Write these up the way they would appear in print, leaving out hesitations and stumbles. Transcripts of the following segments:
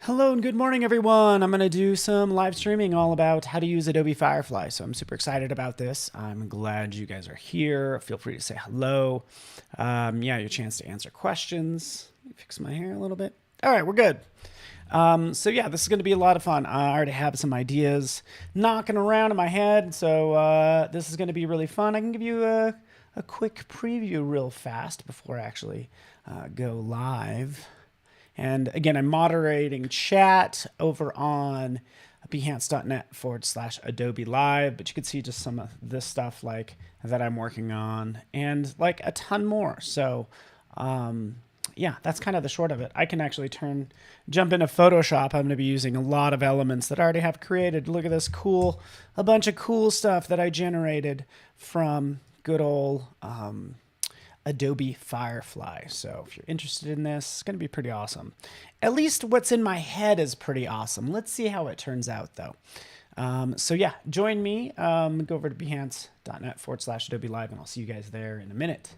Hello and good morning, everyone. I'm going to do some live streaming all about how to use Adobe Firefly. So I'm super excited about this. I'm glad you guys are here. Feel free to say hello. Your chance to answer questions. Let me fix my hair a little bit. All right, we're good. This is going to be a lot of fun. I already have some ideas knocking around in my head. So this is going to be really fun. I can give you a quick preview real fast before I actually go live. And again, I'm moderating chat over on behance.net/Adobe Live, but you can see just some of this stuff like that I'm working on and like a ton more. So that's kind of the short of it. I can actually jump into Photoshop. I'm going to be using a lot of elements that I already have created. Look at this a bunch of cool stuff that I generated from good old Adobe Firefly. So if you're interested in this, it's going to be pretty awesome. At least what's in my head is pretty awesome. Let's see how it turns out though. Join me. Go over to behance.net/Adobe Live and I'll see you guys there in a minute.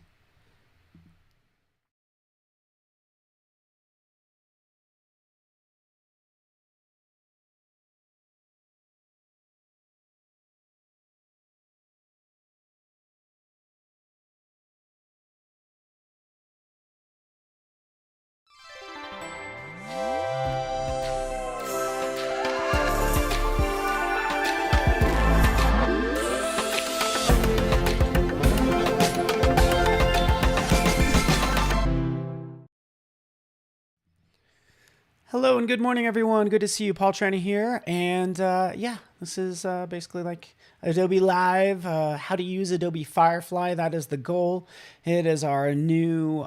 Hello and good morning, everyone. Good to see you. Paul Trani here. And this is basically like Adobe Live, how to use Adobe Firefly. That is the goal. It is our new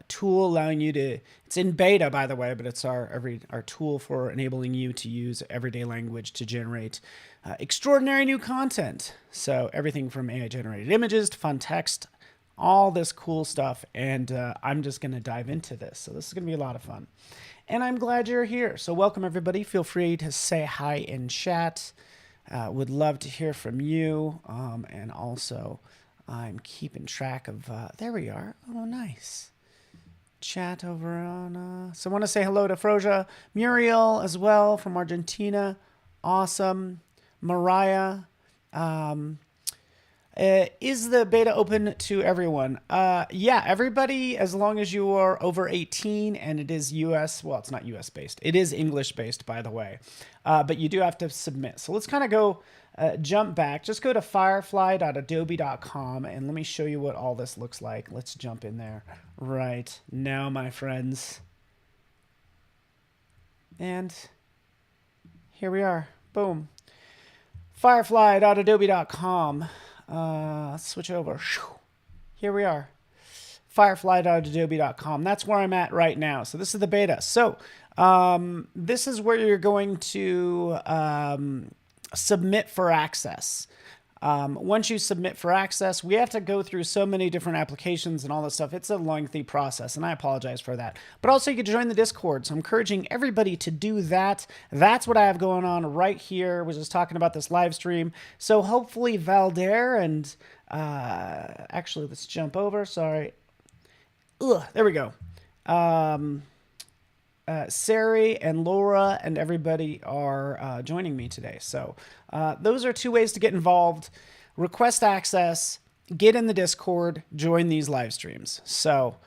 tool allowing you to, it's in beta, by the way, but it's our tool for enabling you to use everyday language to generate extraordinary new content. So everything from AI generated images to fun text, all this cool stuff. And I'm just going to dive into this. So this is going to be a lot of fun. And I'm glad you're here. So welcome, everybody. Feel free to say hi in chat. Would love to hear from you. And also, I'm keeping track of, there we are. Oh, nice. Chat over on, so I want to say hello to Froja, Muriel as well from Argentina. Awesome. Mariah. Is the beta open to everyone? Everybody, as long as you are over 18 and it is US, well, it's not US based. It is English based, by the way. But you do have to submit. So let's kind of go jump back. Just go to firefly.adobe.com and let me show you what all this looks like. Let's jump in there right now, my friends. And here we are. Boom. Firefly.adobe.com. Let's switch over. Here we are. Firefly.adobe.com. That's where I'm at right now. So this is the beta. So this is where you're going to submit for access. Once you submit for access, we have to go through so many different applications and all this stuff. It's a lengthy process, and I apologize for that. But also, you can join the Discord. So I'm encouraging everybody to do that. That's what I have going on right here. We're just talking about this live stream. So hopefully Valder and actually, let's jump over. Sorry. There we go. Sari and Laura and everybody are joining me today. So those are two ways to get involved. Request access, get in the Discord, join these live streams. So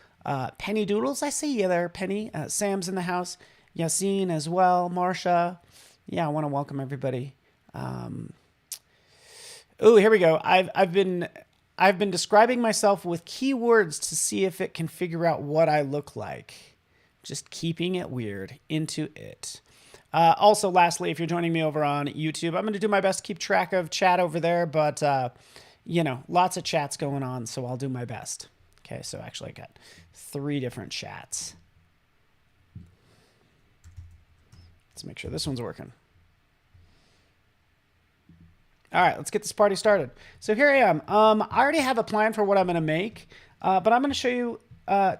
Penny Doodles, I see you there, Penny. Sam's in the house. Yassine as well. Marsha. Yeah, I want to welcome everybody. Here we go. I've been describing myself with keywords to see if it can figure out what I look like. Just keeping it weird into it. Also, lastly, if you're joining me over on YouTube, I'm going to do my best to keep track of chat over there, but, lots of chats going on, so I'll do my best. Okay, so actually I got 3 different chats. Let's make sure this one's working. All right, let's get this party started. So here I am. I already have a plan for what I'm going to make, but I'm going to show you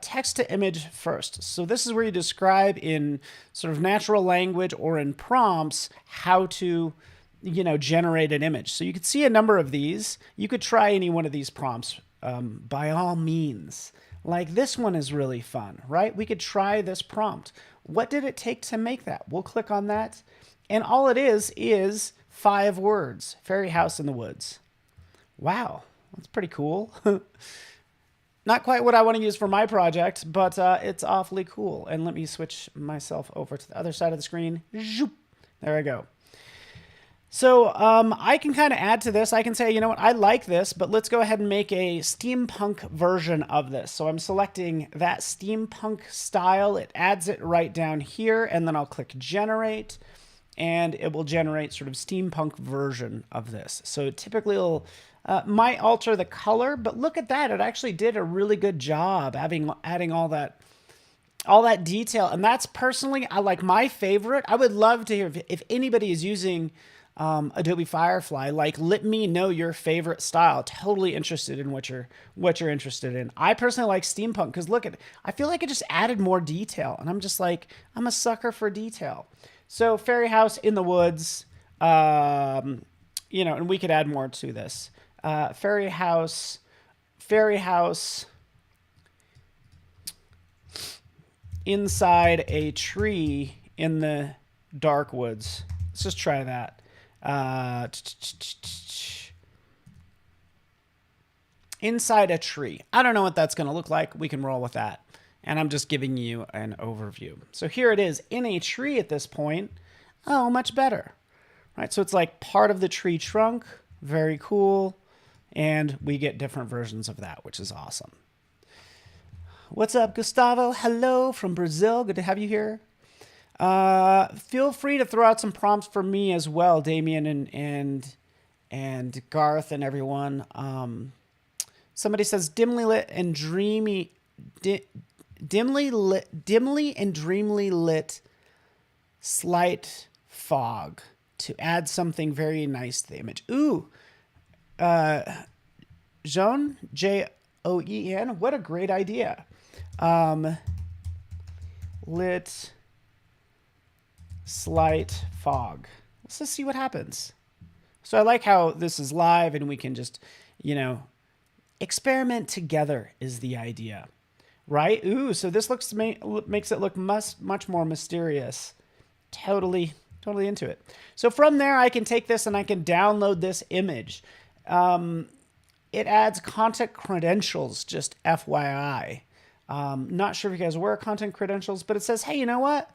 text to image first. So this is where you describe in sort of natural language or in prompts how to, generate an image. So you could see a number of these. You could try any one of these prompts by all means. Like this one is really fun, right? We could try this prompt. What did it take to make that? We'll click on that. And all it is 5 words. Fairy house in the woods. Wow, that's pretty cool. Not quite what I want to use for my project, but it's awfully cool. And let me switch myself over to the other side of the screen. Zoop. There I go. So I can kind of add to this. I can say, you know what, I like this, but let's go ahead and make a steampunk version of this. So I'm selecting that steampunk style. It adds it right down here, and then I'll click generate, and it will generate sort of steampunk version of this. So typically it'll might alter the color, but look at that. It actually did a really good job adding all that detail. And that's personally, I like my favorite. I would love to hear if anybody is using Adobe Firefly, like let me know your favorite style. Totally interested in what you're interested in. I personally like steampunk because look at, I feel like it just added more detail, and I'm just like, I'm a sucker for detail. So fairy house in the woods, you know, and we could add more to this. Fairy house inside a tree in the dark woods. Let's just try that. Inside a tree. I don't know what that's going to look like. We can roll with that. And I'm just giving you an overview. So here it is in a tree at this point. Oh, much better. Right? So it's like part of the tree trunk. Very cool. And we get different versions of that, which is awesome. What's up, Gustavo? Hello from Brazil. Good to have you here. Feel free to throw out some prompts for me as well, Damien and Garth and everyone. Somebody says dimly lit and dreamy, dimly and dreamily lit slight fog to add something very nice to the image. Ooh, Joan, Joen, what a great idea. Lit slight fog. Let's just see what happens. So I like how this is live and we can just, you know, experiment together is the idea, right? Ooh, so this makes it look much more mysterious. Totally into it. So from there, I can take this and I can download this image. It adds content credentials, just FYI. Not sure if you guys aware of content credentials, but it says, hey, you know what?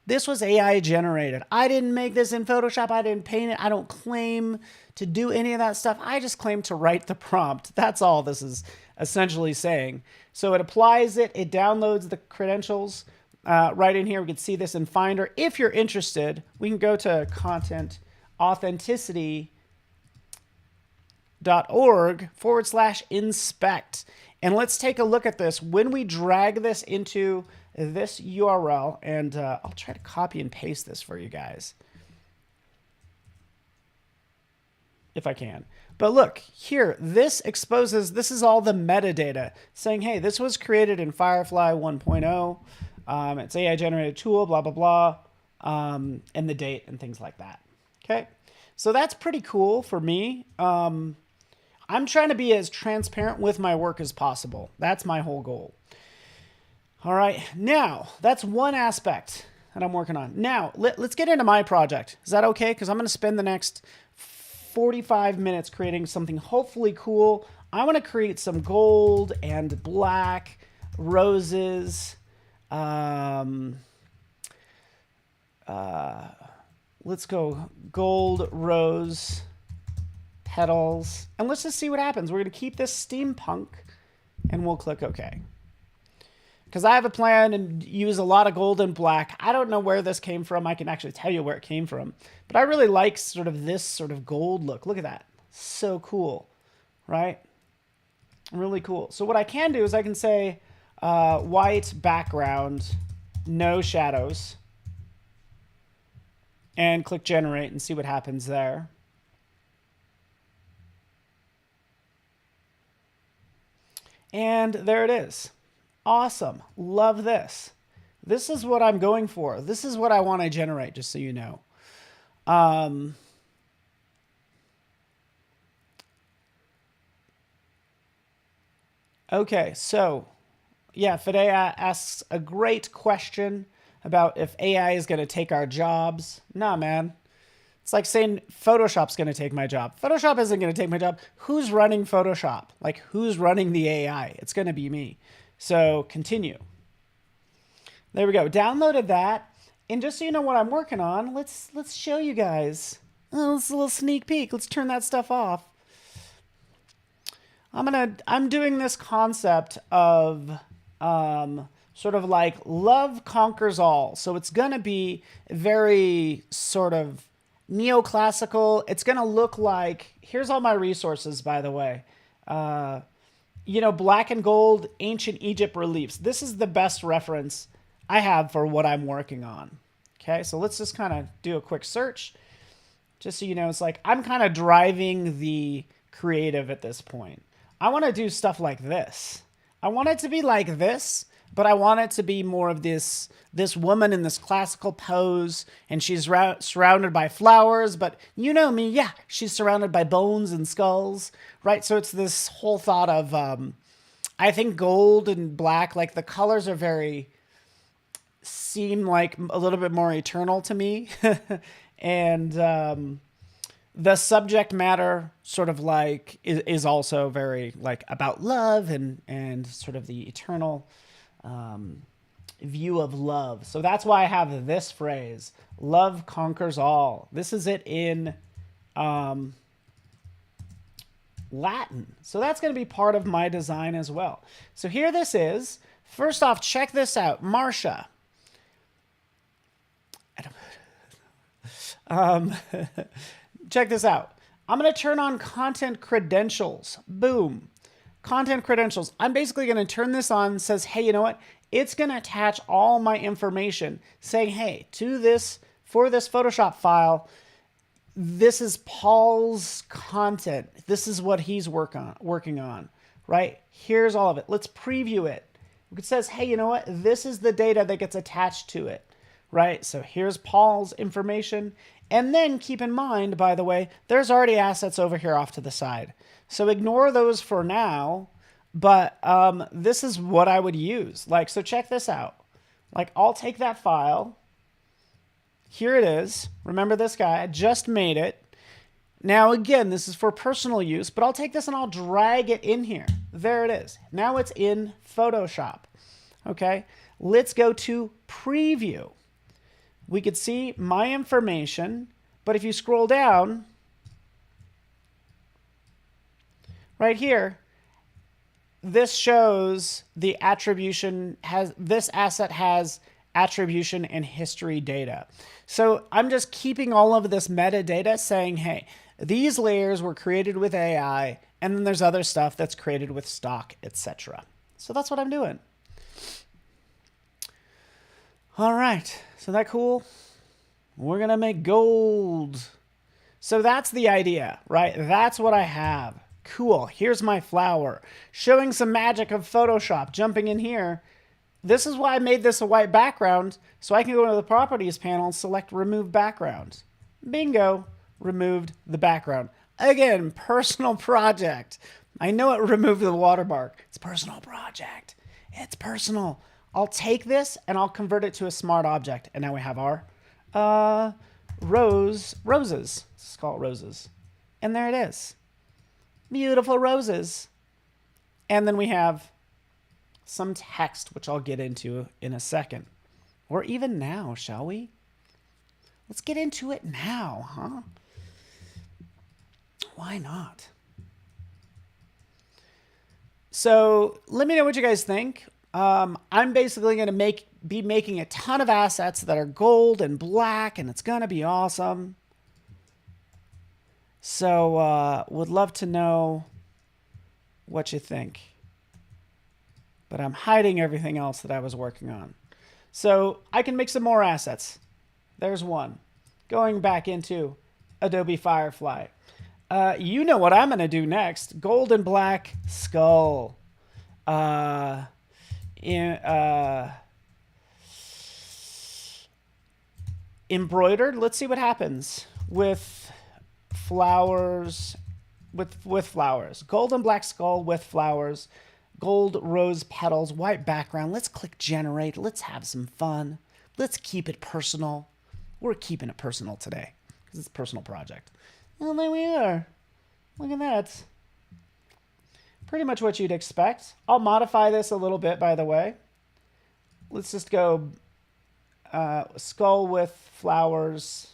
This was AI generated. I didn't make this in Photoshop. I didn't paint it. I don't claim to do any of that stuff. I just claim to write the prompt. That's all this is essentially saying. So it applies it. It downloads the credentials right in here. We can see this in Finder. If you're interested, we can go to content.authenticity.org/inspect. And let's take a look at this. When we drag this into this URL, and I'll try to copy and paste this for you guys if I can. But look here, this exposes, this is all the metadata saying, hey, this was created in Firefly 1.0. It's AI generated tool, blah, blah, blah, and the date and things like that. Okay. So that's pretty cool for me. I'm trying to be as transparent with my work as possible. That's my whole goal. All right, now that's one aspect that I'm working on. Now let's get into my project. Is that okay? Because I'm going to spend the next 45 minutes creating something hopefully cool. I want to create some gold and black roses. Let's go gold rose petals, and let's just see what happens. We're going to keep this steampunk, and we'll click OK. Because I have a plan and use a lot of gold and black. I don't know where this came from. I can actually tell you where it came from. But I really like sort of this sort of gold look. Look at that. So cool, right? Really cool. So what I can do is I can say white background, no shadows, and click generate and see what happens there. And there it is. Awesome. Love this. This is what I'm going for. This is what I want to generate, just so you know. Okay, so yeah, Fidea asks a great question. about if AI is going to take our jobs. Nah, man. It's like saying Photoshop's going to take my job. Photoshop isn't going to take my job. Who's running Photoshop? Like, who's running the AI? It's going to be me. So continue. There we go. Downloaded that. And just so you know what I'm working on, let's show you guys. Oh, it's a little sneak peek. Let's turn that stuff off. I'm doing this concept of sort of like love conquers all. So it's going to be very sort of neoclassical. It's going to look like, here's all my resources, by the way. You know, black and gold, ancient Egypt reliefs. This is the best reference I have for what I'm working on. Okay, so let's just kind of do a quick search. Just so you know, it's like I'm kind of driving the creative at this point. I want to do stuff like this. I want it to be like this, but I want it to be more of this woman in this classical pose, and she's surrounded by flowers, but you know me, yeah, she's surrounded by bones and skulls, right? So it's this whole thought of, I think gold and black, like the colors are seem like a little bit more eternal to me. And the subject matter sort of like is also very like about love and sort of the eternal view of love. So that's why I have this phrase, love conquers all. This is it in Latin. So that's going to be part of my design as well. So here this is. First off, check this out. Marsha. Check this out. I'm going to turn on content credentials. Boom. Content credentials. I'm basically going to turn this on. Says, hey, you know what? It's going to attach all my information saying, hey, to this, for this Photoshop file, this is Paul's content. This is what he's working on, right? Here's all of it. Let's preview it. It says, hey, you know what? This is the data that gets attached to it, right? So here's Paul's information. And then keep in mind, by the way, there's already assets over here off to the side. So ignore those for now, but this is what I would use. Like, so check this out. Like, I'll take that file. Here it is. Remember this guy? I just made it. Now, again, this is for personal use, but I'll take this and I'll drag it in here. There it is. Now it's in Photoshop. Okay, let's go to preview. We could see my information, but if you scroll down, right here, this shows the attribution this asset has attribution and history data. So I'm just keeping all of this metadata saying, hey, these layers were created with AI, and then there's other stuff that's created with stock, etc. So that's what I'm doing. All right, so that cool? We're gonna make gold. So that's the idea, right? That's what I have. Cool, here's my flower. Showing some magic of Photoshop, jumping in here. This is why I made this a white background, so I can go into the properties panel and select remove background. Bingo, removed the background. Again, personal project. I know it removed the watermark. It's personal project. It's personal. I'll take this and I'll convert it to a smart object. And now we have our roses. Let's call it roses. And there it is. Beautiful roses. And then we have some text, which I'll get into in a second. Or even now, shall we? Let's get into it now, huh? Why not? So let me know what you guys think. I'm basically going to be making a ton of assets that are gold and black, and it's going to be awesome. So would love to know what you think. But I'm hiding everything else that I was working on. So I can make some more assets. There's one. Going back into Adobe Firefly. You know what I'm going to do next. Gold and black skull. Embroidered. Let's see what happens with flowers. With flowers. Gold and black skull with flowers. Gold rose petals. White background. Let's click generate. Let's have some fun. Let's keep it personal. We're keeping it personal today because it's a personal project. And there we are. Look at that. Pretty much what you'd expect. I'll modify this a little bit, by the way. Let's just go skull with flowers,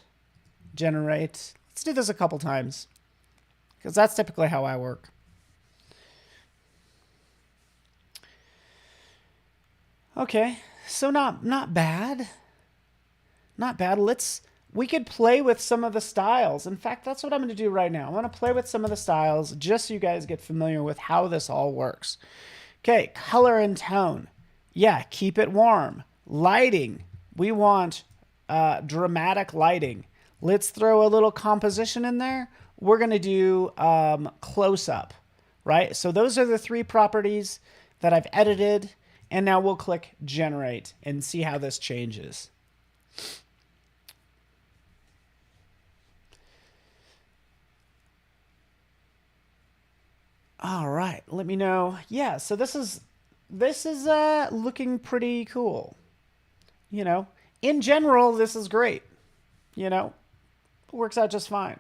generate. Let's do this a couple times because that's typically how I work. Okay, so not bad. Not bad. We could play with some of the styles. In fact, that's what I'm going to do right now. I want to play with some of the styles just so you guys get familiar with how this all works. Okay, color and tone. Yeah, keep it warm. Lighting. We want dramatic lighting. Let's throw a little composition in there. We're going to do close-up, right? So those are the 3 properties that I've edited. And now we'll click generate and see how this changes. All right, let me know. Yeah, so this is looking pretty cool. You know, in general, this is great. You know, it works out just fine.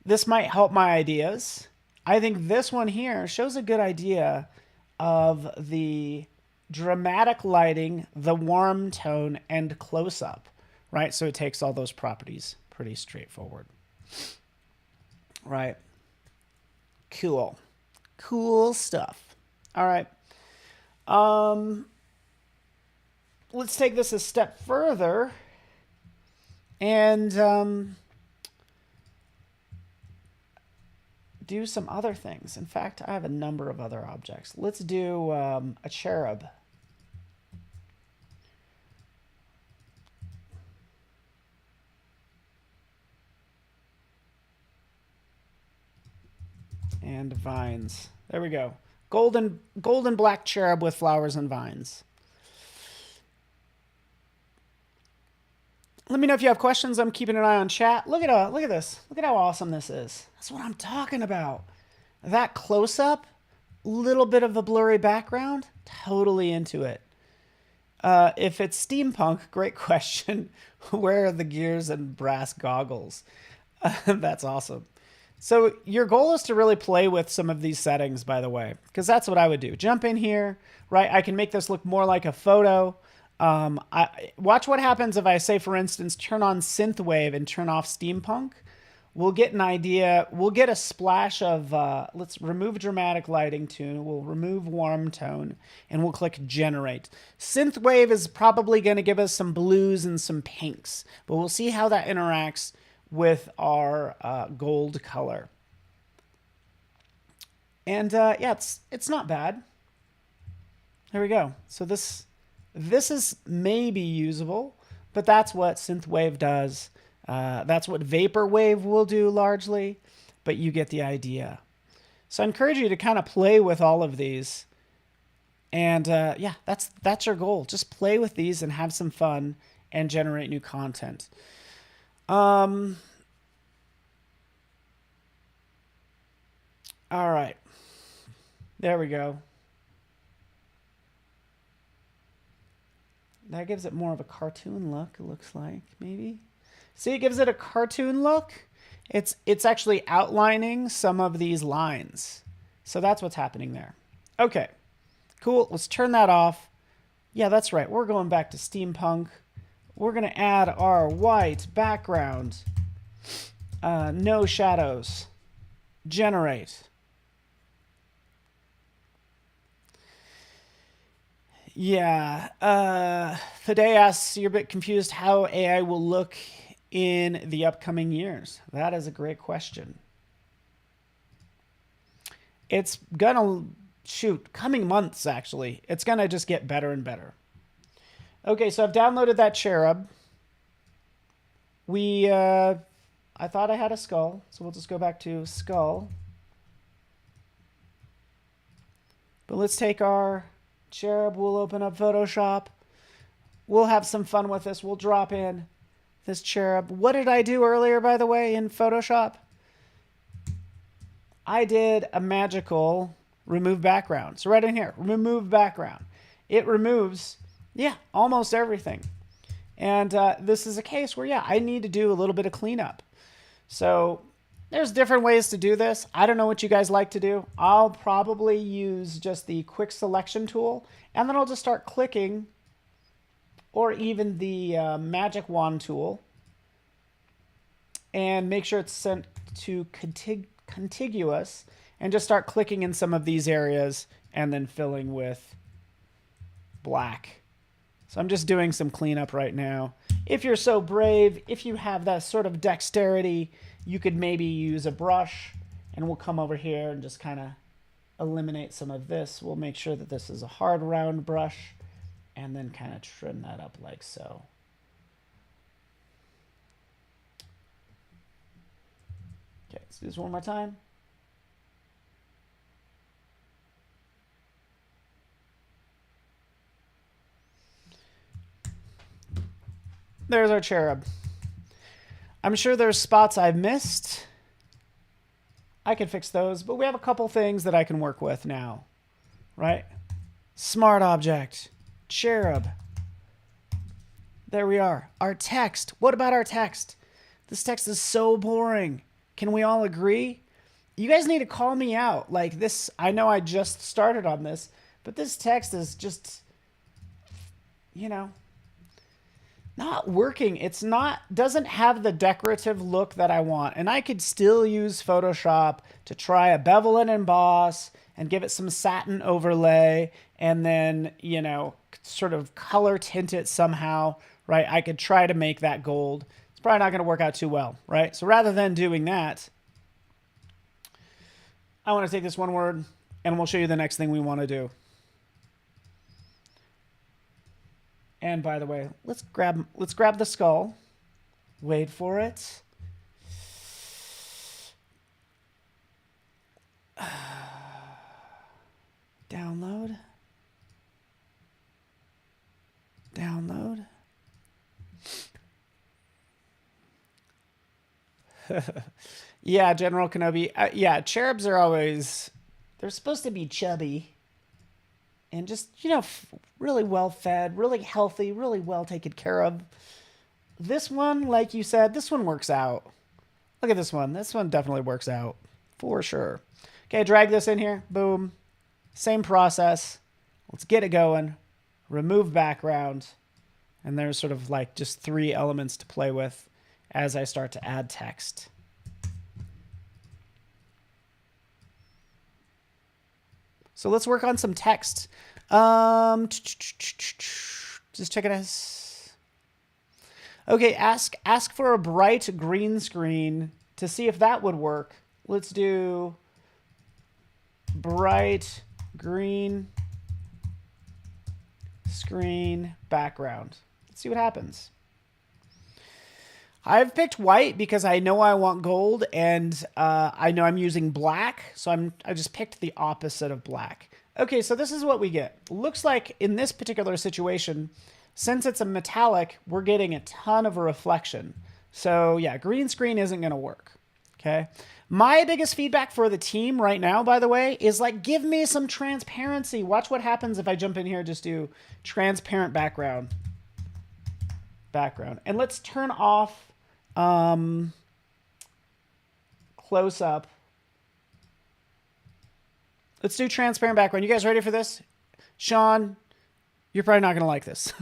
This might help my ideas. I think this one here shows a good idea of the dramatic lighting, the warm tone, and close-up, right? So it takes all those properties. Pretty straightforward. Right. Cool. Cool stuff. All right. Let's take this a step further and do some other things. In fact, I have a number of other objects. Let's do a cherub. And vines. There we go. Golden black cherub with flowers and vines. Let me know if you have questions. I'm keeping an eye on chat. Look at this. Look at how awesome this is. That's what I'm talking about. That close-up, little bit of a blurry background, totally into it. If it's steampunk, great question. Where are the gears and brass goggles? That's awesome. So your goal is to really play with some of these settings, by the way, because that's what I would do. Jump in here, right? I can make this look more like a photo. Watch what happens if I say, for instance, turn on synthwave and turn off steampunk. We'll get an idea. We'll get a splash of, let's remove dramatic lighting tune. We'll remove warm tone and we'll click generate. Synthwave is probably going to give us some blues and some pinks, but we'll see how that interacts with our gold color. And yeah, it's not bad. There we go. So this is maybe usable, but that's what synthwave does. That's what vaporwave will do largely, but you get the idea. So I encourage you to kind of play with all of these. And yeah, that's your goal. Just play with these and have some fun and generate new content. All right. There we go. That gives it more of a cartoon look, it looks like, maybe. See, it gives it a cartoon look. It's actually outlining some of these lines. So that's what's happening there. Okay, cool. Let's turn that off. Yeah, that's right. We're going back to steampunk. We're going to add our white background. No shadows. Generate. Yeah. Fide asks, you're a bit confused how AI will look in the upcoming years. That is a great question. It's gonna, coming months actually. It's gonna just get better and better. Okay, so I've downloaded that cherub. I thought I had a skull, so we'll just go back to skull. But let's take our cherub, we'll open up Photoshop. We'll have some fun with this. We'll drop in this cherub. What did I do earlier, by the way, in Photoshop? I did a magical remove background. So right in here, remove background. It removes, yeah, almost everything. And this is a case where, yeah, I need to do a little bit of cleanup. So there's different ways to do this. I don't know what you guys like to do. I'll probably use just the quick selection tool, and then I'll just start clicking, or even the magic wand tool, and make sure it's sent to contiguous, and just start clicking in some of these areas and then filling with black. So I'm just doing some cleanup right now. If you're so brave, if you have that sort of dexterity, you could maybe use a brush, and we'll come over here and just kind of eliminate some of this. We'll make sure that this is a hard round brush, and then kind of trim that up like so. Okay, let's do this one more time. There's our cherub. I'm sure there's spots I've missed. I can fix those, but we have a couple things that I can work with now, right? Smart object, cherub. There we are. Our text. What about our text? This text is so boring. Can we all agree? You guys need to call me out. Like this, I know I just started on this, but this text is just, you know, not working. It's not, doesn't have the decorative look that I want. And I could still use Photoshop to try a bevel and emboss and give it some satin overlay and then, you know, sort of color tint it somehow, right? I could try to make that gold. It's probably not going to work out too well, right? So rather than doing that, I want to take this one word and we'll show you the next thing we want to do. And by the way, let's grab the skull. Wait for it. Download. Download. Yeah, General Kenobi. Yeah, cherubs are always, they're supposed to be chubby. And just, you know, really well fed, really healthy, really well taken care of. This one, like you said, this one works out. Look at this one. This one definitely works out for sure. Okay, drag this in here. Boom. Same process. Let's get it going. Remove background. And there's sort of like just 3 elements to play with as I start to add text. So let's work on some text. Just check it as. Okay, ask for a bright green screen to see if that would work. Let's do bright green screen background. Let's see what happens. I've picked white because I know I want gold, and I know I'm using black, so I just picked the opposite of black. Okay, so this is what we get. Looks like in this particular situation, since it's a metallic, we're getting a ton of a reflection. So yeah, green screen isn't going to work. Okay. My biggest feedback for the team right now, by the way, is like, give me some transparency. Watch what happens if I jump in here and just do transparent background. And let's turn off close up. Let's do transparent background. You guys ready for this? Sean, you're probably not going to like this.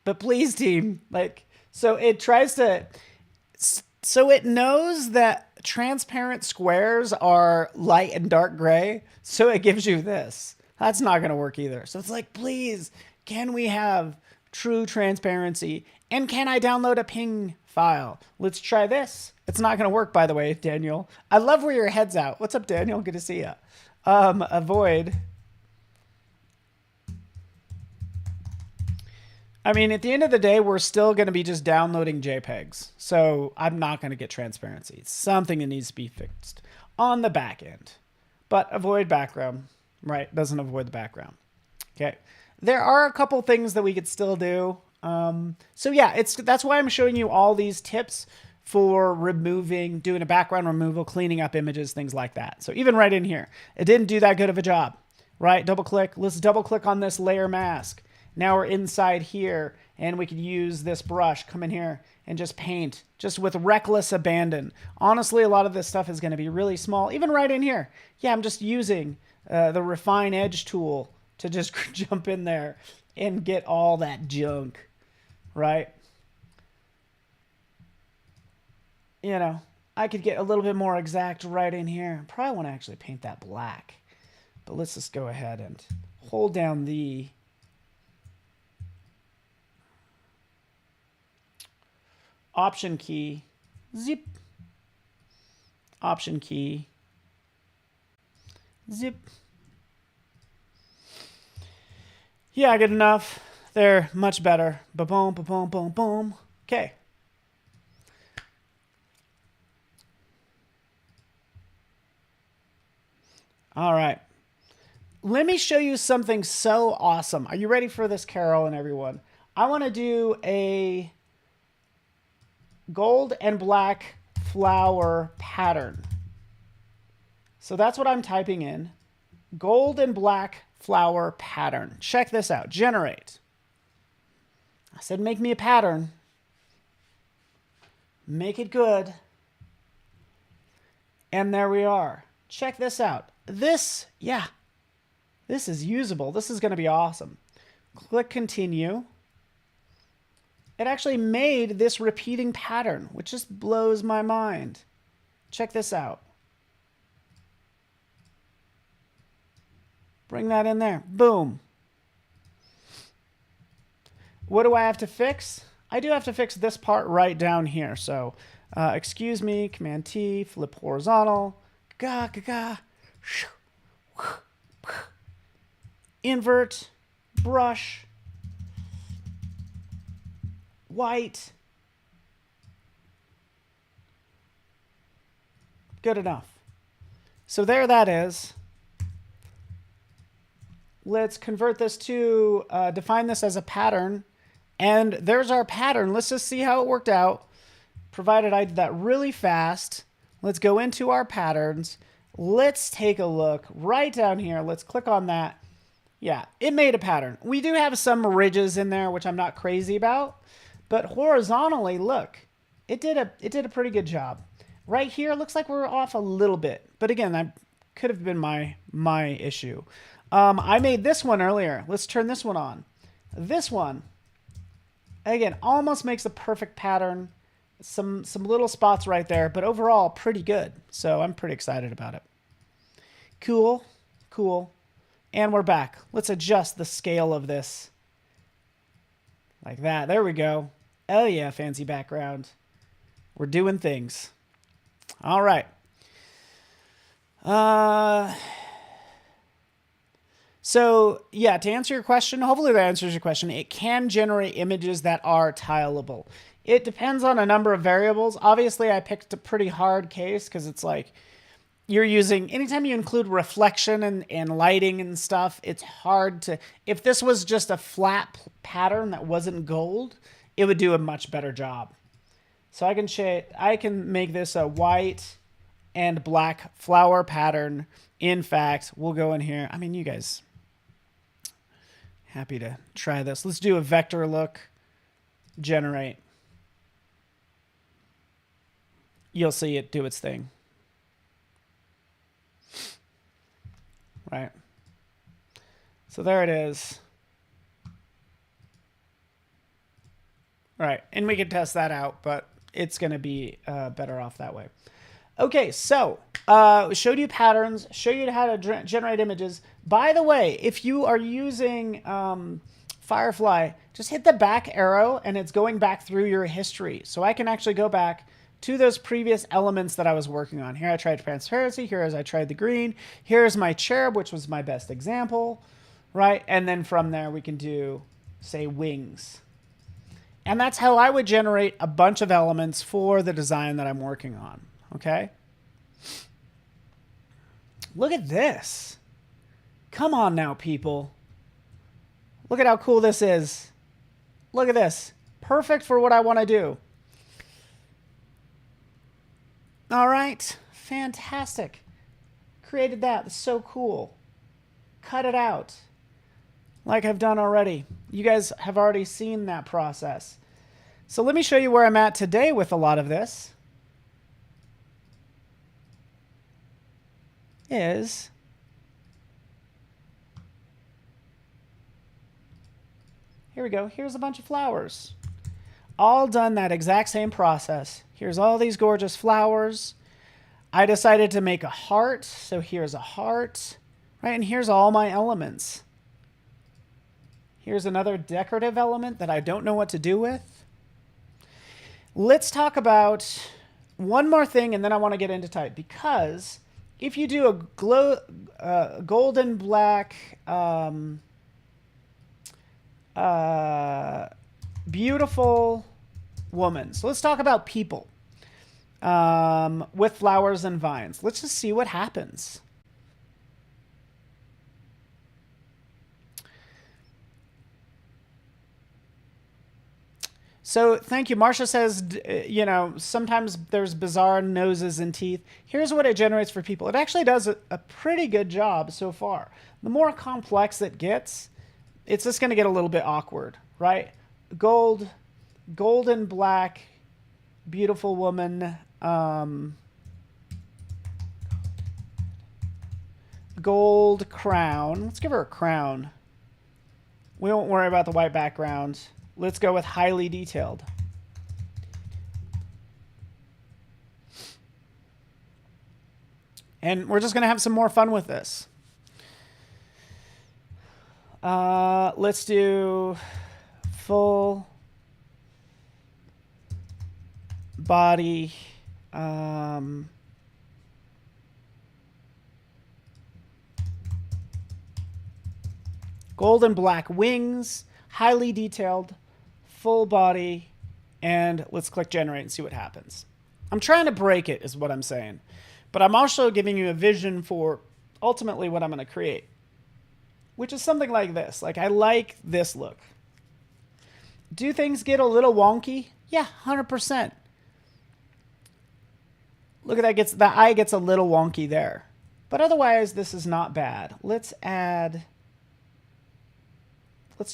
But please, team, like, so it tries to, so it knows that transparent squares are light and dark gray. So it gives you this. That's not going to work either. So it's like, please, can we have true transparency? And can I download a ping file? Let's try this. It's not going to work, by the way, Daniel. I love where your head's out. What's up, Daniel? Good to see you. Avoid. I mean, at the end of the day, we're still going to be just downloading JPEGs. So I'm not going to get transparency. It's something that needs to be fixed on the back end. But avoid background, right? Doesn't avoid the background. Okay. There are a couple things that we could still do. So yeah, that's why I'm showing you all these tips for doing a background removal, cleaning up images, things like that. So even right in here, it didn't do that good of a job, right? Double click. Let's double click on this layer mask. Now we're inside here And we could use this brush, come in here and just paint just with reckless abandon. Honestly, a lot of this stuff is going to be really small, even right in here. Yeah, I'm just using the refine edge tool to just jump in there and get all that junk, right? You know, I could get a little bit more exact right in here. Probably want to actually paint that black, but let's just go ahead and hold down the Option key, zip, Option key, zip. Yeah, good enough. They're much better. Ba-boom, ba-boom, boom, boom. Okay. All right. Let me show you something so awesome. Are you ready for this, Carol and everyone? I want to do a gold and black flower pattern. So that's what I'm typing in. Gold and black flower pattern. Check this out. Generate. I said make me a pattern. Make it good. And there we are. Check this out. This is usable. This is going to be awesome. Click continue. It actually made this repeating pattern, which just blows my mind. Check this out. Bring that in there. Boom. What do I have to fix? I do have to fix this part right down here. So, excuse me, Command T, flip horizontal. Ga, ga, ga. Invert, brush, white. Good enough. So there that is. Let's convert this to, define this as a pattern. And there's our pattern. Let's just see how it worked out. Provided I did that really fast. Let's go into our patterns. Let's take a look right down here. Let's click on that. Yeah, it made a pattern. We do have some ridges in there, which I'm not crazy about. But horizontally, look, it did a pretty good job. Right here, it looks like we're off a little bit. But again, that could have been my issue. I made this one earlier. Let's turn this one on. This one, again, almost makes a perfect pattern. Some little spots right there, but overall pretty good. So I'm pretty excited about it. Cool, cool. And we're back. Let's adjust the scale of this. Like that. There we go. Oh yeah, fancy background. We're doing things. All right. So yeah, to answer your question, hopefully that answers your question. It can generate images that are tileable. It depends on a number of variables. Obviously, I picked a pretty hard case because it's like you're using, anytime you include reflection and lighting and stuff, it's hard to, if this was just a flat pattern that wasn't gold, it would do a much better job. So I can make this a white and black flower pattern. In fact, we'll go in here. I mean, you guys, happy to try this. Let's do a vector look, generate. You'll see it do its thing. Right. So there it is. Right. And we can test that out, but it's going to be better off that way. Okay, so showed you patterns, show you how to generate images. By the way, if you are using Firefly, just hit the back arrow and it's going back through your history. So I can actually go back to those previous elements that I was working on. Here I tried transparency, here I tried the green, here's my cherub, which was my best example, right? And then from there we can do, say, wings. And that's how I would generate a bunch of elements for the design that I'm working on, okay? Look at this. Come on now, people. Look at how cool this is. Look at this. Perfect for what I want to do. All right, fantastic. Created that. That's so cool. Cut it out. like I've done already. You guys have already seen that process. So let me show you where I'm at today with a lot of this. Here's we go. Here's a bunch of flowers. All done that exact same process. Here's all these gorgeous flowers. I decided to make a heart. So here's a heart, right? And here's all my elements. Here's another decorative element that I don't know what to do with. Let's talk about one more thing, and then I want to get into type, because if you do a golden black beautiful woman. So let's talk about people with flowers and vines. Let's just see what happens. So thank you. Marcia says, you know, sometimes there's bizarre noses and teeth. Here's what it generates for people. It actually does a pretty good job so far. The more complex it gets, it's just going to get a little bit awkward, right? Golden black, beautiful woman, gold crown. Let's give her a crown. We won't worry about the white background. Let's go with highly detailed. And we're just going to have some more fun with this. Let's do full body. Golden black wings, highly detailed, full body, and let's click generate and see what happens. I'm trying to break it is what I'm saying, but I'm also giving you a vision for ultimately what I'm going to create, which is something like this. Like, I like this look. Do things get a little wonky? Yeah, 100%. Look at that, the eye gets a little wonky there. But otherwise, this is not bad. Let's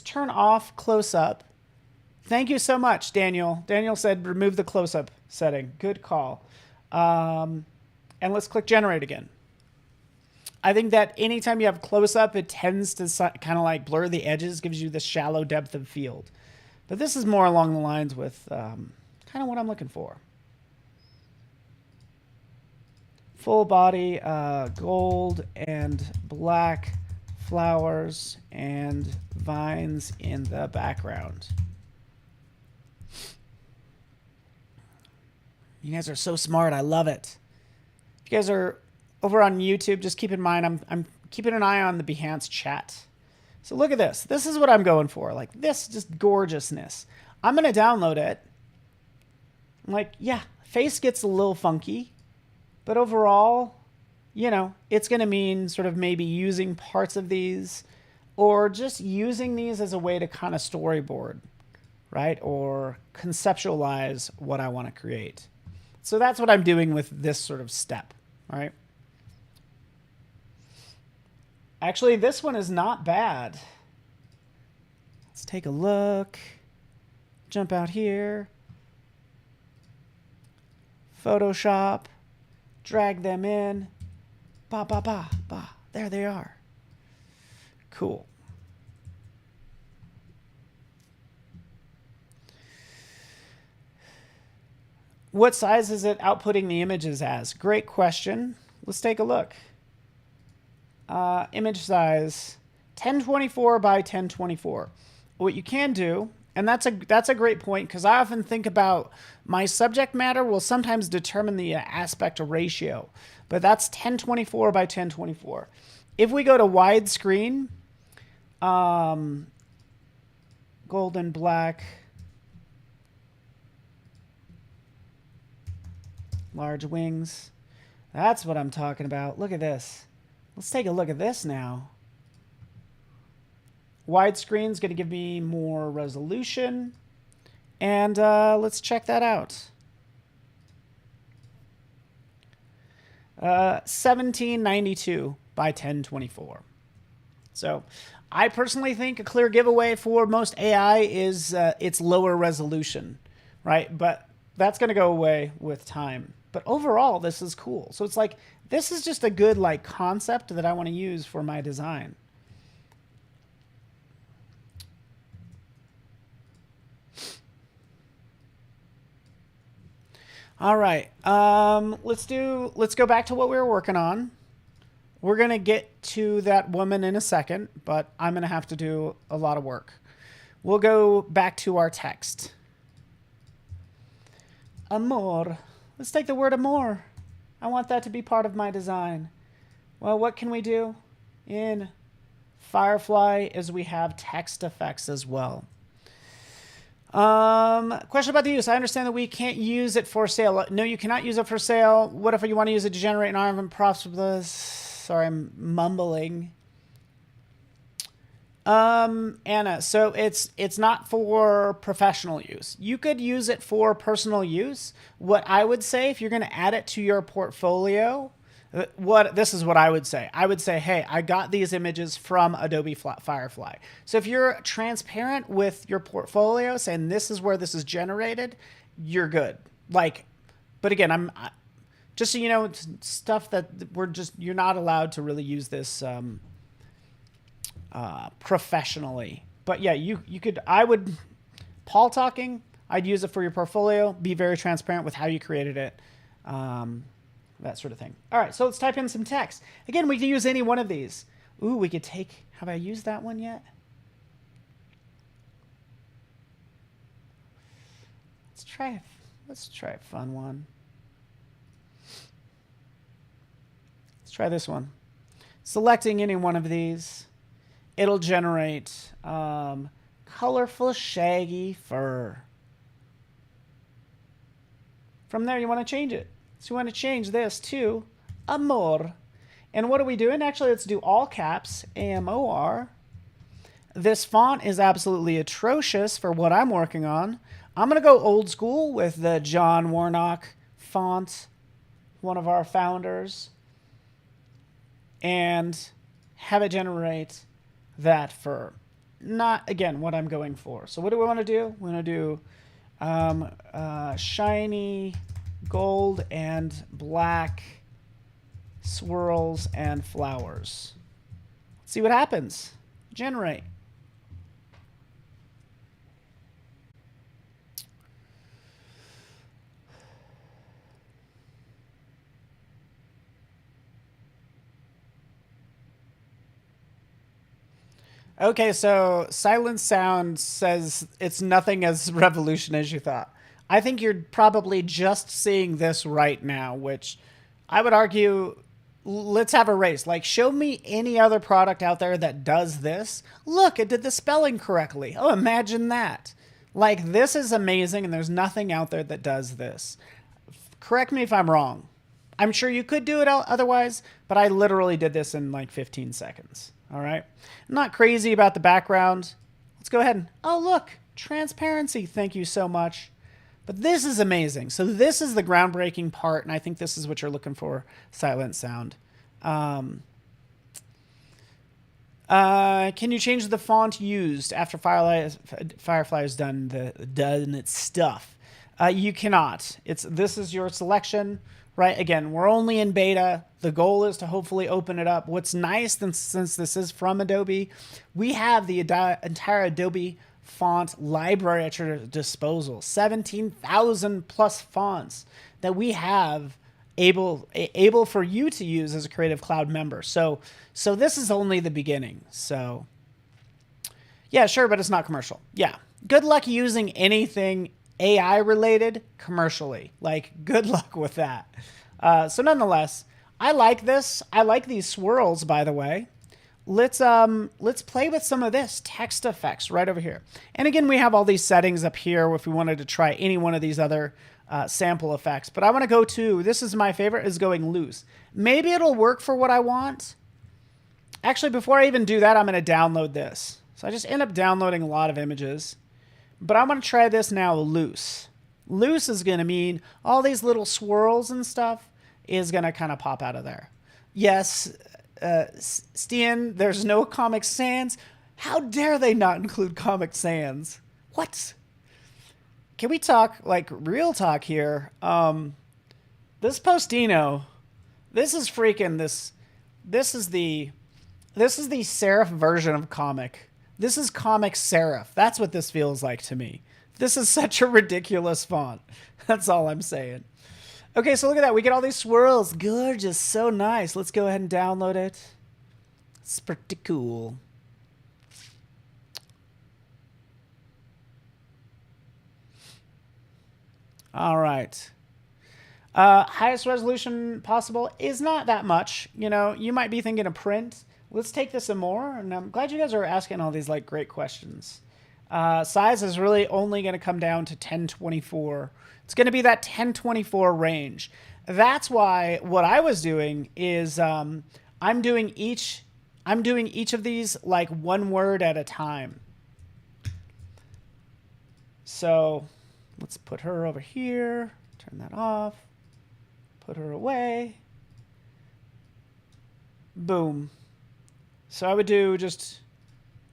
turn off close-up. Thank you so much, Daniel. Daniel said remove the close-up setting. Good call. And let's click generate again. I think that anytime you have close-up, it tends to kind of like blur the edges, gives you this shallow depth of field. But this is more along the lines with kind of what I'm looking for. Full body, gold and black flowers and vines in the background. You guys are so smart. I love it. If you guys are over on YouTube, just keep in mind, I'm keeping an eye on the Behance chat. So look at this. This is what I'm going for. Like this, just gorgeousness. I'm going to download it. I'm like, yeah, face gets a little funky, but overall, you know, it's going to mean sort of maybe using parts of these or just using these as a way to kind of storyboard, right? Or conceptualize what I want to create. So that's what I'm doing with this sort of step, right? Actually, this one is not bad. Let's take a look. Jump out here. Photoshop. Drag them in. Ba, ba, ba, ba. There they are. Cool. What size is it outputting the images as? Great question. Let's take a look. Image size 1024 by 1024. What you can do, and that's a great point, because I often think about my subject matter will sometimes determine the aspect ratio, but that's 1024 by 1024. If we go to widescreen, golden black, large wings, that's what I'm talking about. Look at this. Let's take a look at this now. Widescreen is going to give me more resolution. And let's check that out. 1792 by 1024. So I personally think a clear giveaway for most AI is its lower resolution, right? But that's going to go away with time. But overall, this is cool. So it's like, this is just a good like concept that I want to use for my design. All right. Let's go back to what we were working on. We're going to get to that woman in a second, but I'm going to have to do a lot of work. We'll go back to our text. Amor. Let's take the word amor. I want that to be part of my design. Well, what can we do? In Firefly is we have text effects as well. Question about the use. I understand that we can't use it for sale. No, you cannot use it for sale. What if you want to use it to generate an arm and props for this? Sorry, I'm mumbling. Anna, so it's not for professional use. You could use it for personal use. What I would say, if you're going to add it to your portfolio, this is what I would say. I would say, hey, I got these images from Adobe Firefly. So if you're transparent with your portfolio, saying this is where this is generated, you're good. Like, but again, just so you know, stuff that you're not allowed to really use this professionally. But yeah, you could, Paul talking, I'd use it for your portfolio. Be very transparent with how you created it. That sort of thing. All right, so let's type in some text. Again, we can use any one of these. Ooh, we could take, have I used that one yet? Let's try a fun one. Let's try this one. Selecting any one of these, it'll generate colorful, shaggy fur. From there, you want to change it. So we want to change this to amor. And what are we doing? Actually, let's do all caps, A-M-O-R. This font is absolutely atrocious for what I'm working on. I'm going to go old school with the John Warnock font, one of our founders, and have it generate that fur. Not, again, what I'm going for. So what do we want to do? We want to do shiny gold and black swirls and flowers. Let's see what happens. Generate. Okay, so Silent Sound says it's nothing as revolution as you thought. I think you're probably just seeing this right now, which I would argue, let's have a race. Like, show me any other product out there that does this. Look, it did the spelling correctly. Oh, imagine that. Like, this is amazing, and there's nothing out there that does this. Correct me if I'm wrong. I'm sure you could do it otherwise, but I literally did this in like 15 seconds. All right. I'm not crazy about the background. Let's go ahead and, oh, look, transparency. Thank you so much. But this is amazing. So this is the groundbreaking part, and I think this is what you're looking for, Silent Sound. Can you change the font used after Firefly has done its stuff? You cannot. This is your selection, right? Again, we're only in beta. The goal is to hopefully open it up. What's nice, since this is from Adobe, we have the entire Adobe font library at your disposal. 17,000 plus fonts that we have able for you to use as a Creative Cloud member. So this is only the beginning. So yeah, sure, but it's not commercial. Yeah. Good luck using anything AI related commercially. Like, good luck with that. So nonetheless, I like this. I like these swirls, by the way. Let's play with some of this text effects right over here. And again, we have all these settings up here if we wanted to try any one of these other sample effects. But I want to go to, this is my favorite, is going loose. Maybe it'll work for what I want. Actually, before I even do that, I'm going to download this. So I just end up downloading a lot of images. But I'm going to try this now loose. Loose is going to mean all these little swirls and stuff is going to kind of pop out of there. Yes, Stian, there's no Comic Sans. How dare they not include Comic Sans? What? Can we talk, like, real talk here? This Postino, this is freaking this is the serif version of comic. This is comic serif. That's what this feels like to me. This is such a ridiculous font. That's all I'm saying. Okay, so look at that. We get all these swirls. Gorgeous. So nice. Let's go ahead and download it. It's pretty cool. All right. Highest resolution possible is not that much. You know, you might be thinking of print. Let's take this some more. And I'm glad you guys are asking all these like great questions. Size is really only going to come down to 1024. It's going to be that 1024 range. That's why what I was doing is I'm doing each of these like one word at a time. So let's put her over here. Turn that off. Put her away. Boom. So I would do just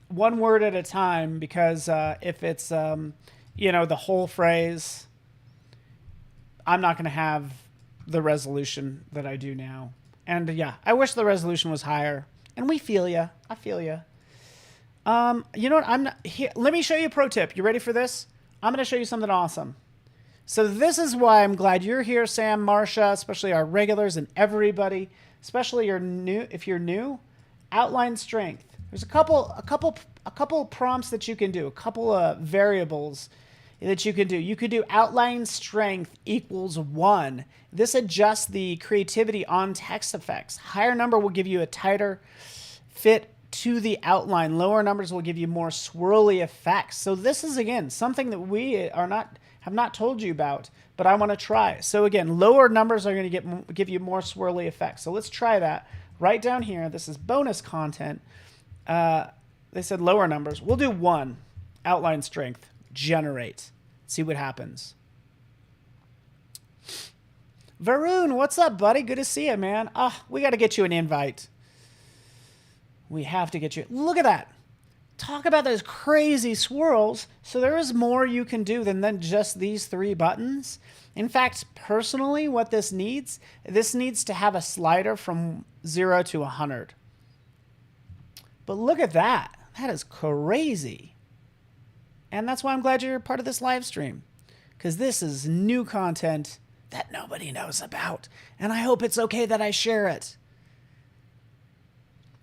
one word at a time because if it's, you know, the whole phrase, I'm not going to have the resolution that I do now. And yeah, I wish the resolution was higher. And we feel ya. I feel ya. You know what? I'm not here. Let me show you a pro tip. You ready for this? I'm going to show you something awesome. So this is why I'm glad you're here, Sam, Marsha, especially our regulars and everybody, especially if you're new. Outline strength. There's a couple prompts that you can do, a couple of variables that you can do. You could do outline strength equals 1. This adjusts the creativity on text effects. Higher number will give you a tighter fit to the outline. Lower numbers will give you more swirly effects. So this is, again, something that we have not told you about, but I want to try. So again, lower numbers are going to give you more swirly effects. So let's try that right down here. This is bonus content. They said lower numbers. We'll do 1. Outline strength. Generate. See what happens. Varun, what's up, buddy? Good to see you, man. We got to get you an invite. We have to get you. Look at that. Talk about those crazy swirls. So there is more you can do than just these 3 buttons. In fact, personally, what this needs to have a slider from 0 to 100. But look at that. That is crazy. And that's why I'm glad you're part of this live stream, because this is new content that nobody knows about. And I hope it's okay that I share it.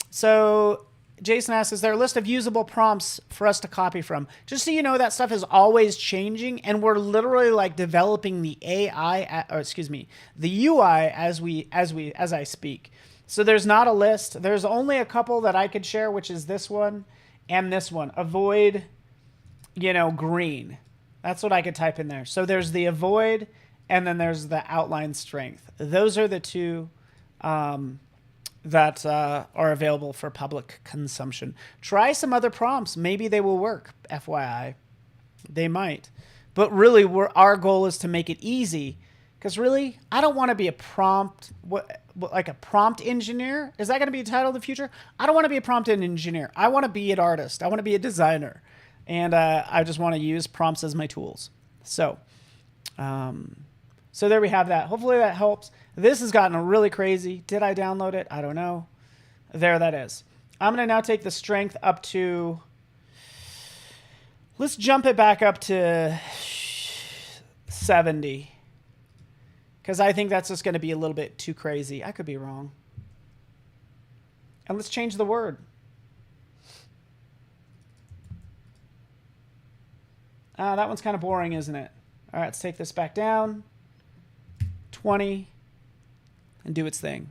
So Jason asks, is there a list of usable prompts for us to copy from? Just so you know, that stuff is always changing, and we're literally like developing the the UI as I speak. So there's not a list. There's only a couple that I could share, which is this one and this one. Avoid, green. That's what I could type in there. So there's the avoid, and then there's the outline strength. Those are the two that are available for public consumption. Try some other prompts. Maybe they will work, FYI. They might. But really, our goal is to make it easy, because really, I don't want to be a prompt, like a prompt engineer. Is that going to be a title in the future? I don't want to be a prompt engineer. I want to be an artist. I want to be a designer. And I just want to use prompts as my tools. So there we have that. Hopefully that helps. This has gotten really crazy. Did I download it? I don't know. There that is. I'm going to now take the strength up to, let's jump it back up to 70. Because I think that's just going to be a little bit too crazy. I could be wrong. And let's change the word. That one's kind of boring, isn't it? All right, let's take this back down. 20. And do its thing.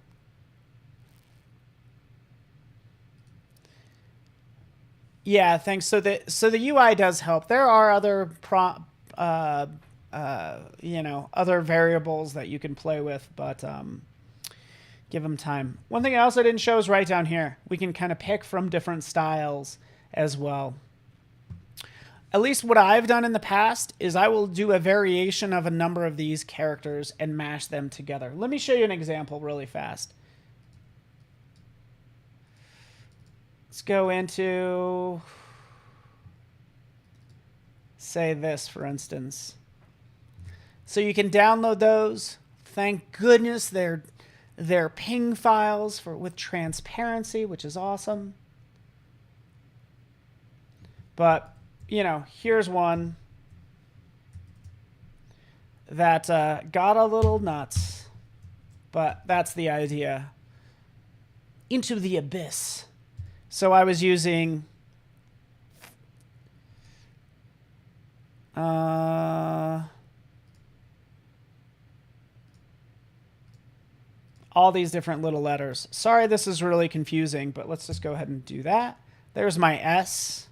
Yeah, thanks. So the UI does help. There are other other variables that you can play with, but give them time. One thing I also didn't show is right down here. We can kind of pick from different styles as well. At least what I've done in the past is I will do a variation of a number of these characters and mash them together. Let me show you an example really fast. Let's go into, say this, for instance. So you can download those. Thank goodness they're ping files with transparency, which is awesome. But, you know, here's one that got a little nuts. But that's the idea. Into the abyss. So I was using all these different little letters. Sorry, this is really confusing, but let's just go ahead and do that. There's my S.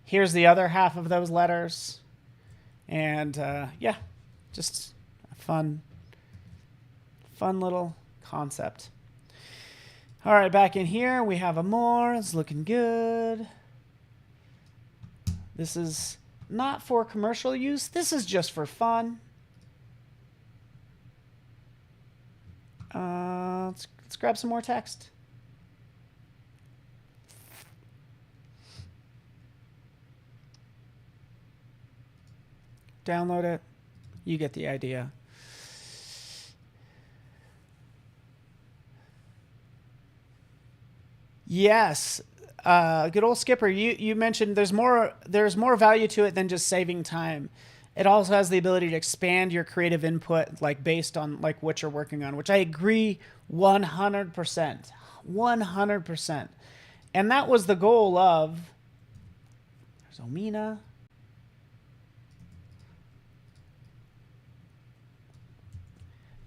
Here's the other half of those letters. And yeah, just a fun little concept. All right, back in here, we have a more. It's looking good. This is not for commercial use. This is just for fun. Let's grab some more text. Download it. You get the idea. Yes. Good old Skipper, you mentioned there's more value to it than just saving time. It also has the ability to expand your creative input, like based on like what you're working on, which I agree 100%. 100%. And that was the goal of, there's Omina.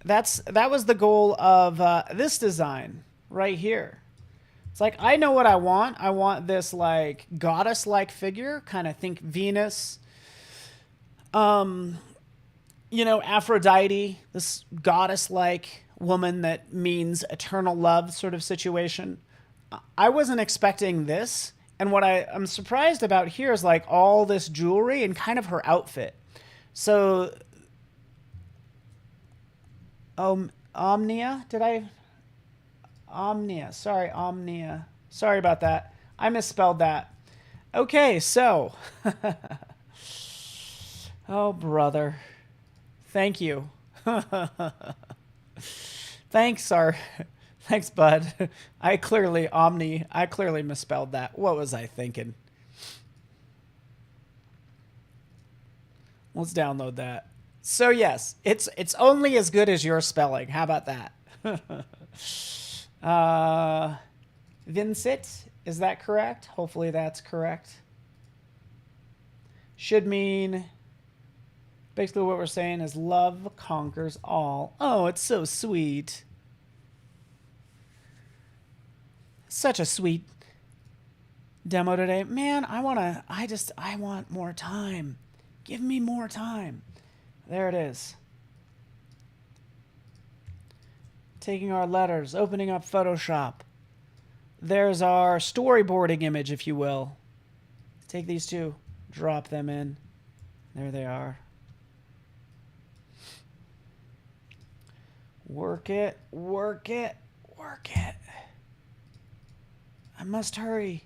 That was the goal of this design right here. It's like, I know what I want. I want this like goddess-like figure, kind of think Venus. You know, Aphrodite, this goddess-like woman that means eternal love sort of situation. I wasn't expecting this. And what I'm surprised about here is like all this jewelry and kind of her outfit. So, Omnia, Omnia. Sorry, Omnia. Sorry about that. I misspelled that. Okay, so. Oh, brother. Thank you. Thanks, thanks, bud. I clearly misspelled that. What was I thinking? Let's download that. So yes, it's only as good as your spelling. How about that? Vincit, is that correct? Hopefully that's correct. Should mean, basically what we're saying is love conquers all. Oh, it's so sweet. Such a sweet demo today. Man, I want more time. Give me more time. There it is. Taking our letters, opening up Photoshop. There's our storyboarding image, if you will. Take these two, drop them in. There they are. Work it, work it, work it. I must hurry.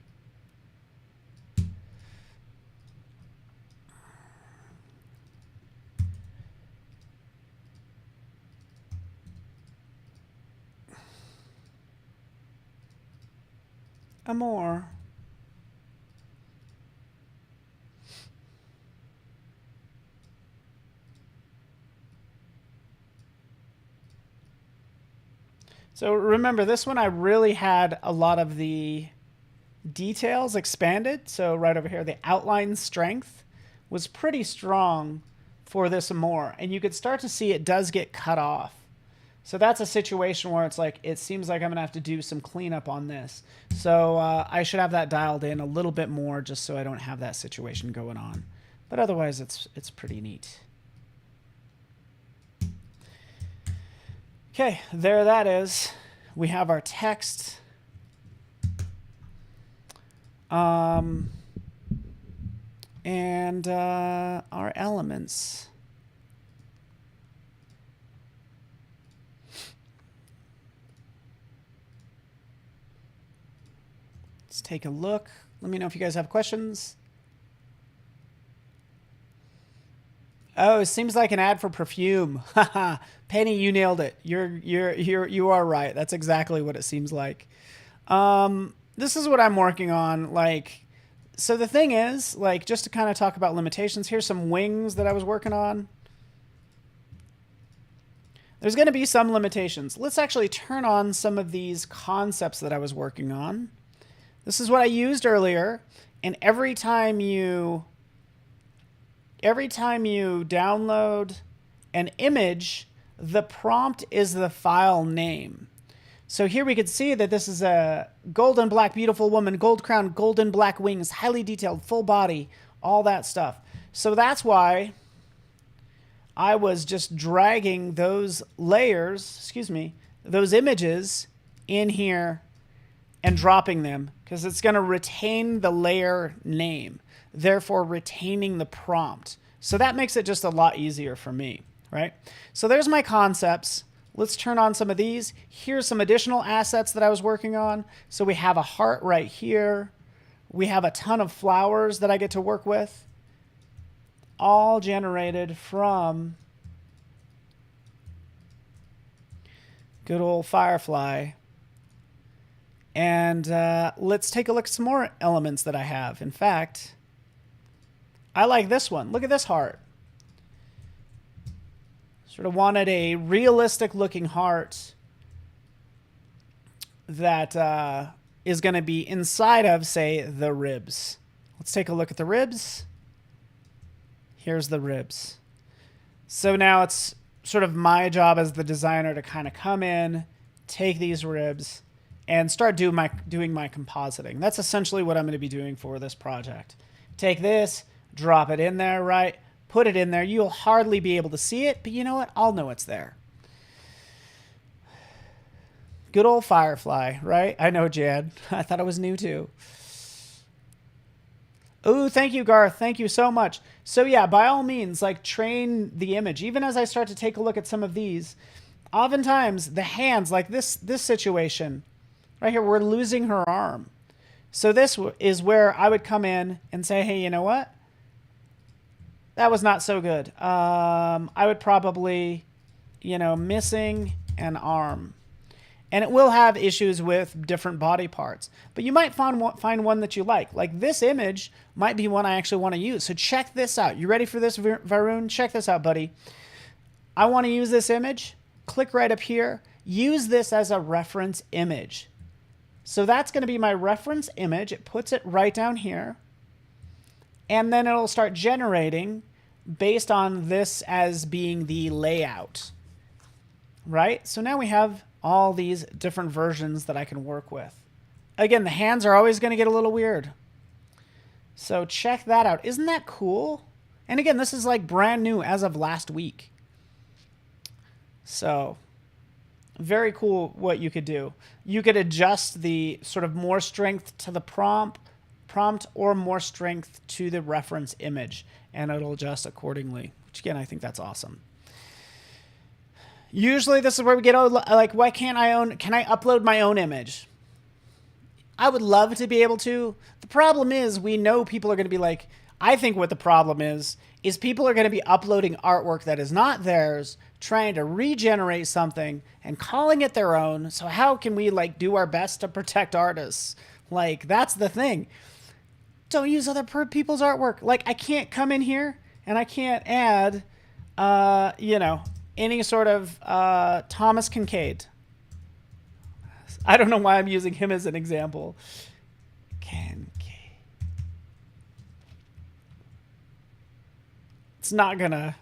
More. So remember, this one I really had a lot of the details expanded. So right over here, the outline strength was pretty strong for this more. And you could start to see it does get cut off. So that's a situation where it's like, it seems like I'm going to have to do some cleanup on this. So I should have that dialed in a little bit more just so I don't have that situation going on. But otherwise, it's pretty neat. Okay, there that is. We have our text. And our elements. Let's take a look. Let me know if you guys have questions. Oh, it seems like an ad for perfume. Haha. Penny, you nailed it. You are right. That's exactly what it seems like. This is what I'm working on. Like, so the thing is, like, just to kind of talk about limitations, here's some wings that I was working on. There's going to be some limitations. Let's actually turn on some of these concepts that I was working on. This is what I used earlier. And every time you download an image, the prompt is the file name. So here we could see that this is a golden black, beautiful woman, gold crown, golden black wings, highly detailed, full body, all that stuff. So that's why I was just dragging those layers, those images in here and dropping them because it's going to retain the layer name, therefore retaining the prompt. So that makes it just a lot easier for me, right? So there's my concepts. Let's turn on some of these. Here's some additional assets that I was working on. So we have a heart right here. We have a ton of flowers that I get to work with, all generated from good old Firefly. And let's take a look at some more elements that I have. In fact, I like this one. Look at this heart. Sort of wanted a realistic looking heart that is going to be inside of, say, the ribs. Let's take a look at the ribs. Here's the ribs. So now it's sort of my job as the designer to kind of come in, take these ribs, and start doing my compositing. That's essentially what I'm going to be doing for this project. Take this, drop it in there, right? Put it in there. You'll hardly be able to see it, but you know what? I'll know it's there. Good old Firefly, right? I know, Jad. I thought it was new too. Oh, thank you, Garth. Thank you so much. So yeah, by all means, like, train the image. Even as I start to take a look at some of these, oftentimes the hands, like this situation right here, we're losing her arm. So this is where I would come in and say, hey, you know what? That was not so good. I would probably, missing an arm. And it will have issues with different body parts. But you might find one that you like. Like this image might be one I actually want to use. So check this out. You ready for this, Varun? Check this out, buddy. I want to use this image. Click right up here. Use this as a reference image. So that's going to be my reference image. It puts it right down here. And then it'll start generating based on this as being the layout, right? So now we have all these different versions that I can work with. Again, the hands are always going to get a little weird. So check that out. Isn't that cool? And again, this is like brand new as of last week. So very cool what you could do. You could adjust the sort of more strength to the prompt or more strength to the reference image, and it'll adjust accordingly, which again, I think that's awesome. Usually this is where we get, like, why can't can I upload my own image? I would love to be able to. The problem is we know people are going to be like, I think what the problem is people are going to be uploading artwork that is not theirs, trying to regenerate something and calling it their own. So how can we like do our best to protect artists? Like, that's the thing. Don't use other people's artwork. Like, I can't come in here and I can't add, any sort of Thomas Kincaid. I don't know why I'm using him as an example. Kincaid. It's not gonna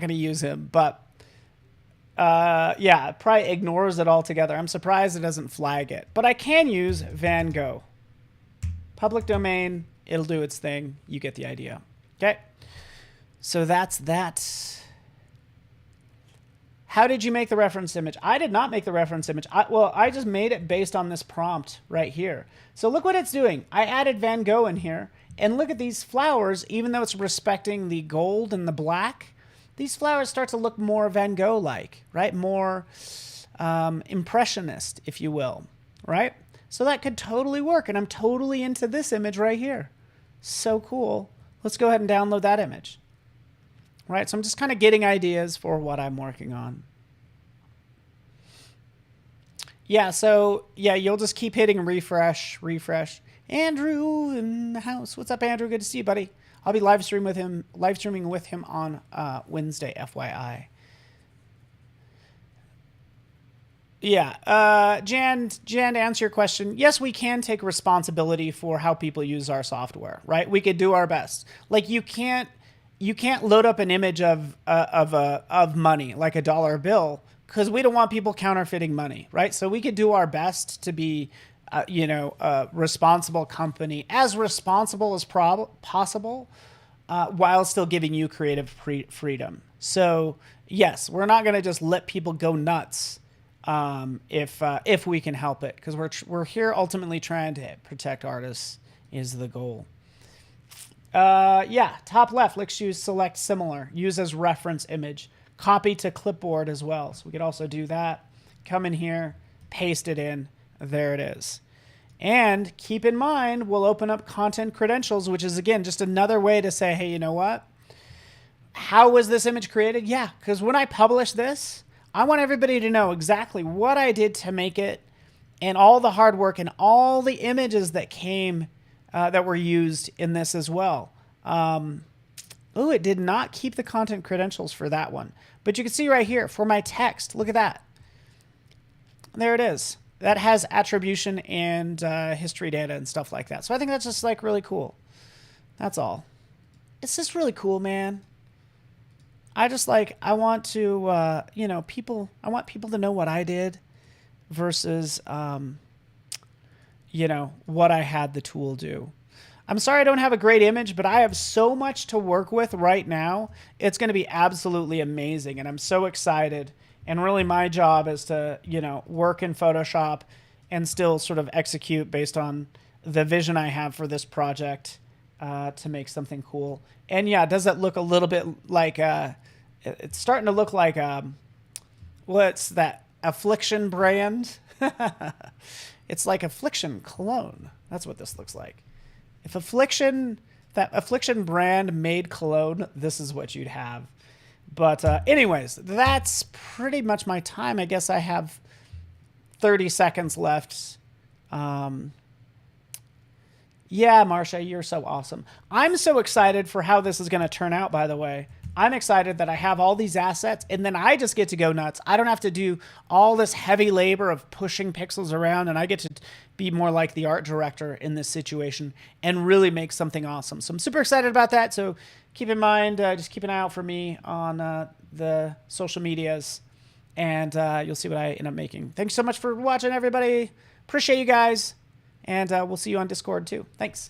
use him, but yeah, it probably ignores it altogether. I'm surprised it doesn't flag it, but I can use Van Gogh. Public domain, it'll do its thing. You get the idea. Okay. So that's that. How did you make the reference image? I did not make the reference image. I just made it based on this prompt right here. So look what it's doing. I added Van Gogh in here, and look at these flowers. Even though it's respecting the gold and the black, these flowers start to look more Van Gogh-like, right? More impressionist, if you will, right? So that could totally work. And I'm totally into this image right here. So cool. Let's go ahead and download that image. Right, so I'm just kind of getting ideas for what I'm working on. Yeah, so yeah, you'll just keep hitting refresh. Andrew in the house. What's up, Andrew? Good to see you, buddy. I'll be live streaming with him on Wednesday, FYI. Yeah, Jan, to answer your question, yes, we can take responsibility for how people use our software, right? We could do our best. Like you can't load up an image of money, like a dollar bill, because we don't want people counterfeiting money, right? So we could do our best to be, a responsible company, as responsible as possible, while still giving you creative freedom. So yes, we're not going to just let people go nuts if we can help it, because we're here ultimately trying to protect artists is the goal. Yeah, top left, let's use select similar, use as reference image, copy to clipboard as well. So we could also do that. Come in here, paste it in, there it is. And keep in mind, we'll open up content credentials, which is again, just another way to say, hey, you know what? How was this image created? Yeah, because when I publish this, I want everybody to know exactly what I did to make it and all the hard work and all the images that came that were used in this as well. Oh, it did not keep the content credentials for that one. But you can see right here for my text, look at that. There it is. That has attribution and history data and stuff like that. So I think that's just like really cool. That's all. It's just really cool, man. I just like, I want to, I want people to know what I did versus, what I had the tool do. I'm sorry I don't have a great image, but I have so much to work with right now. It's going to be absolutely amazing. And I'm so excited. And really my job is to, work in Photoshop and still sort of execute based on the vision I have for this project to make something cool. And yeah, does it look a little bit like, it's starting to look like, what's that, Affliction brand? It's like Affliction cologne. That's what this looks like. If that Affliction brand made cologne, this is what you'd have. But anyways, that's pretty much my time. I guess I have 30 seconds left. Yeah, Marcia, you're so awesome. I'm so excited for how this is going to turn out, by the way. I'm excited that I have all these assets and then I just get to go nuts. I don't have to do all this heavy labor of pushing pixels around, and I get to be more like the art director in this situation and really make something awesome. So I'm super excited about that. So keep in mind, just keep an eye out for me on the social medias, and you'll see what I end up making. Thanks so much for watching, everybody. Appreciate you guys, and we'll see you on Discord too. Thanks.